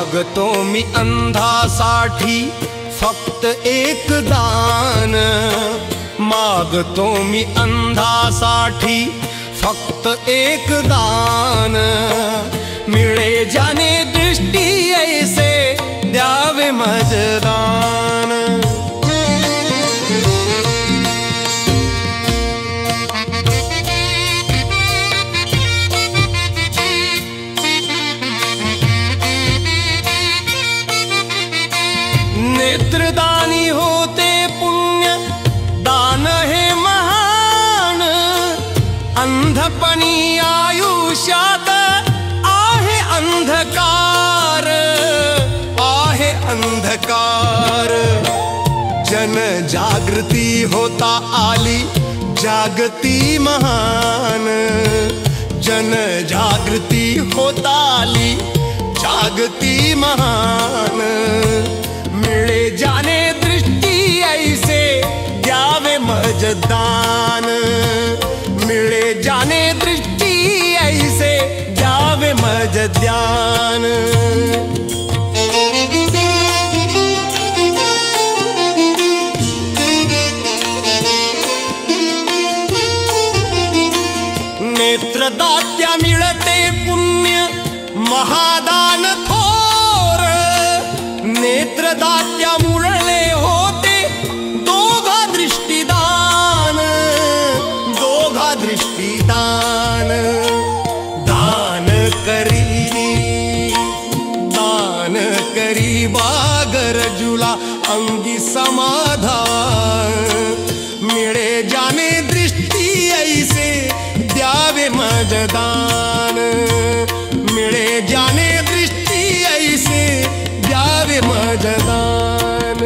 मागतो मी अंधासाठी फक्त एक दान, मागतो मी अंधासाठी फक्त एक दान, मिळे ज्याने दृष्टी ऐसे द्यावे मजदान। नेत्रदानी होते पुण्य दान हे महान, अंधपणी आयुष्यात आहे अंधकार, आहे अंधकार। जनजागृती होता आली जागती महान, जनजागृती होता आली जागती महान, मिळे ज्याने दृष्टी ऐसे द्यावे मजदान, मिळे ज्याने दृष्टी ऐसे द्यावे मजदान। नेत्रदात्या मिळते पुण्य महादान थोर, नेत्रदात्या मुळले होते दोघा दृष्टीदान, दोघा दृष्टीदान। दान करी बागरजुला अंगी समाधान, मिळे ज्याने दृष्टी ऐसे द्यावे मजदान, मिळे ज्याने दृष्टी ऐसे द्यावे मजदान।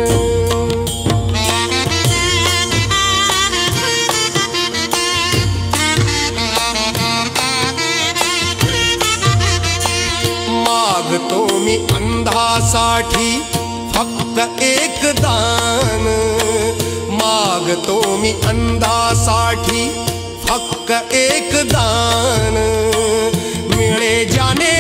मागतो मी अंधासाठी फक्त एक दान, मागतो मी अंधासाठी फक्त एक दान, मिळे ज्याने